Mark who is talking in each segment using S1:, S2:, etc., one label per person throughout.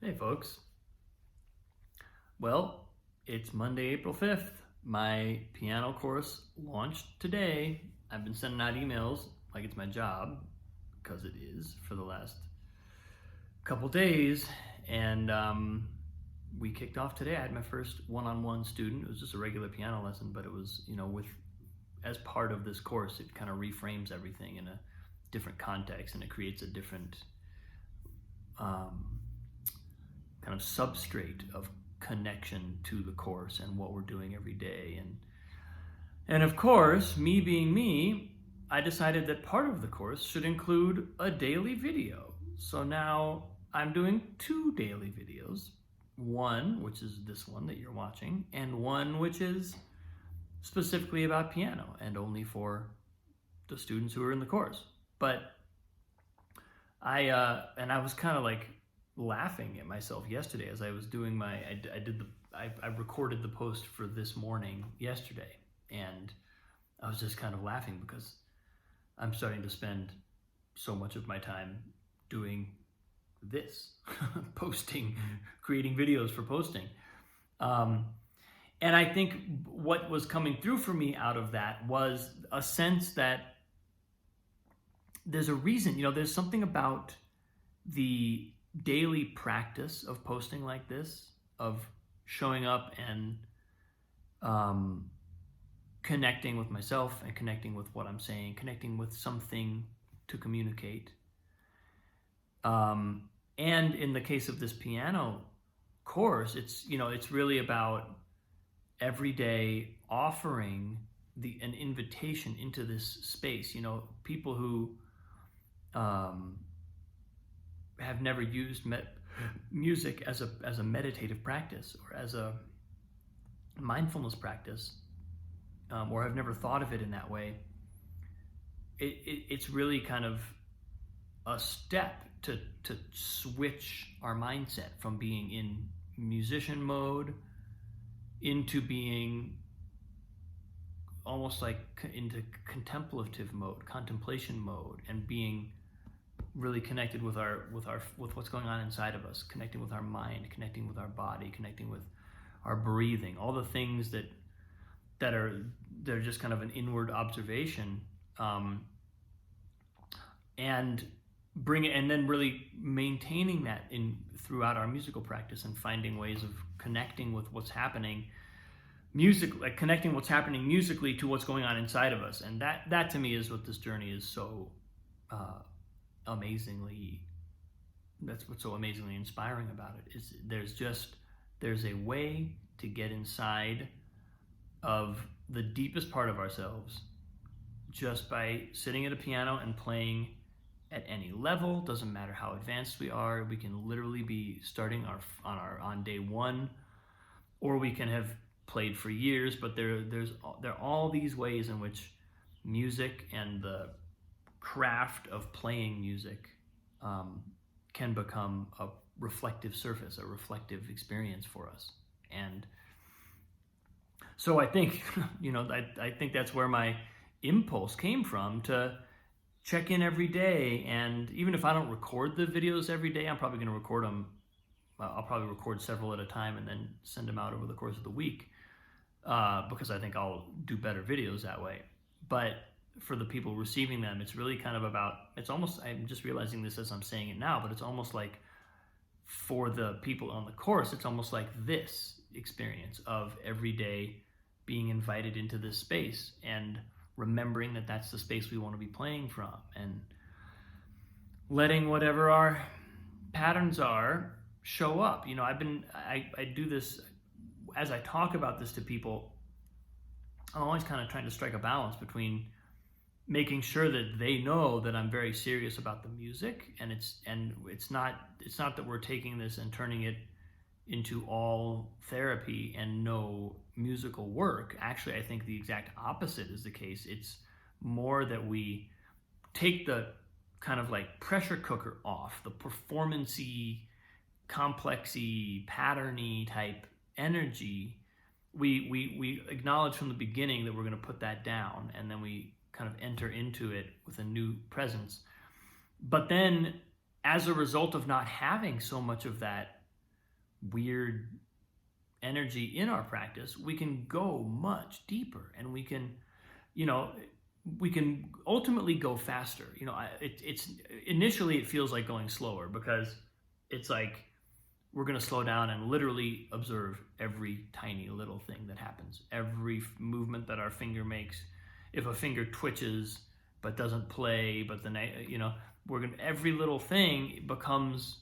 S1: Hey folks. Well, it's Monday, April 5th. My piano course launched today. I've been sending out emails like it's my job, because it is, for the last couple days. And we kicked off today. I had my first one-on-one student. It was just a regular piano lesson, but it was, as part of this course, it kind of reframes everything in a different context, and it creates a different kind of substrate of connection to the course and what we're doing every day. And of course, me being me, I decided that part of the course should include a daily video. So now I'm doing 2 daily videos. One, which is this one that you're watching, and one which is specifically about piano and only for the students who are in the course. But I was kind of like laughing at myself yesterday as I was doing I recorded the post for this morning yesterday, and I was just kind of laughing because I'm starting to spend so much of my time doing this, posting, creating videos for posting. And I think what was coming through for me out of that was a sense that there's a reason, there's something about the daily practice of posting like this, of showing up and connecting with myself and connecting with what I'm saying, connecting with something to communicate. And in the case of this piano course, it's really about every day offering an invitation into this space. People who have never used music as a meditative practice or as a mindfulness practice, or have never thought of it in that way. It's really kind of a step to switch our mindset from being in musician mode into being almost like into contemplative mode, contemplation mode, and being really connected with what's going on inside of us, connecting with our mind, connecting with our body, connecting with our breathing, all the things that are just kind of an inward observation, and then really maintaining that throughout our musical practice, and finding ways of connecting with what's happening connecting what's happening musically to what's going on inside of us. And that to me is what this journey is so that's what's so amazingly inspiring about it. Is there's a way to get inside of the deepest part of ourselves just by sitting at a piano and playing at any level. Doesn't matter how advanced we are. We can literally be starting on day 1, or we can have played for years. But there are all these ways in which music and the craft of playing music can become a reflective surface, a reflective experience for us. And so I think, I think that's where my impulse came from, to check in every day. And even if I don't record the videos every day, I'm probably going to record them. I'll probably record several at a time and then send them out over the course of the week, because I think I'll do better videos that way. But for the people receiving them, it's really kind of about, I'm just realizing this as I'm saying it now, but it's almost like for the people on the course, it's almost like this experience of every day being invited into this space and remembering that that's the space we want to be playing from, and letting whatever our patterns are show up. I do this as I talk about this to people. I'm always kind of trying to strike a balance between making sure that they know that I'm very serious about the music, and it's not that we're taking this and turning it into all therapy and no musical work. Actually, I think the exact opposite is the case. It's more that we take the kind of like pressure cooker off, the performance-y, complexy, pattern-y type energy. We acknowledge from the beginning that we're going to put that down, and then we kind of enter into it with a new presence. But then, as a result of not having so much of that weird energy in our practice, we can go much deeper, and we can, you know, we can ultimately go faster. You know, it's initially it feels like going slower because it's like we're going to slow down and literally observe every tiny little thing that happens, every movement that our finger makes. If a finger twitches but doesn't play, but we're going to, every little thing becomes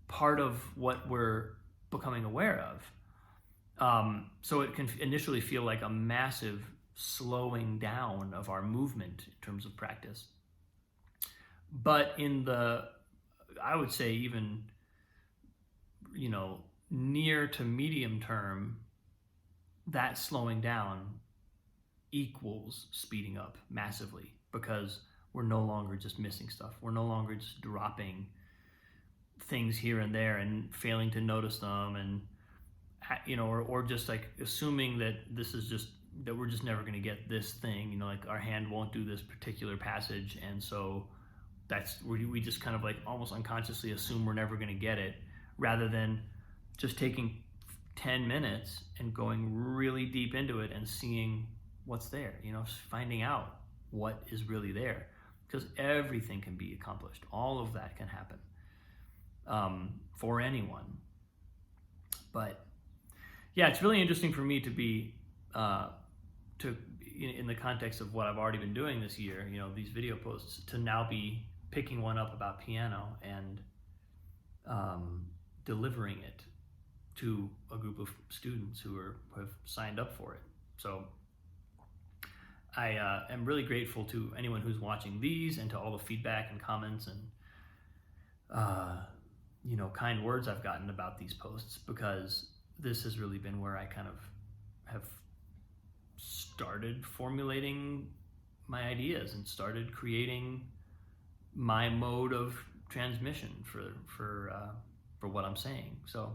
S1: part of what we're becoming aware of. So it can initially feel like a massive slowing down of our movement in terms of practice. But I would say even, near to medium term, that slowing down equals speeding up massively, because we're no longer just missing stuff. We're no longer just dropping things here and there and failing to notice them, and or just like assuming that that we're just never going to get this thing, like our hand won't do this particular passage, and so we just kind of like almost unconsciously assume we're never going to get it, rather than just taking 10 minutes and going really deep into it and seeing what's there, finding out what is really there, because everything can be accomplished. All of that can happen for anyone. But yeah, it's really interesting for me to be in the context of what I've already been doing this year, these video posts, to now be picking one up about piano and delivering it to a group of students who have signed up for it. So I am really grateful to anyone who's watching these, and to all the feedback and comments and kind words I've gotten about these posts, because this has really been where I kind of have started formulating my ideas and started creating my mode of transmission for what I'm saying. So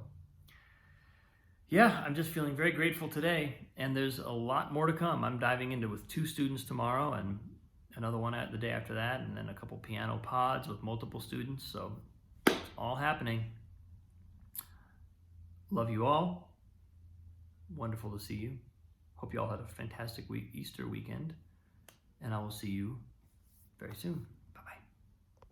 S1: yeah, I'm just feeling very grateful today, and there's a lot more to come. I'm diving into with 2 students tomorrow, and another one the day after that, and then a couple piano pods with multiple students. So it's all happening. Love you all. Wonderful to see you. Hope you all had a fantastic Easter weekend, and I will see you very soon.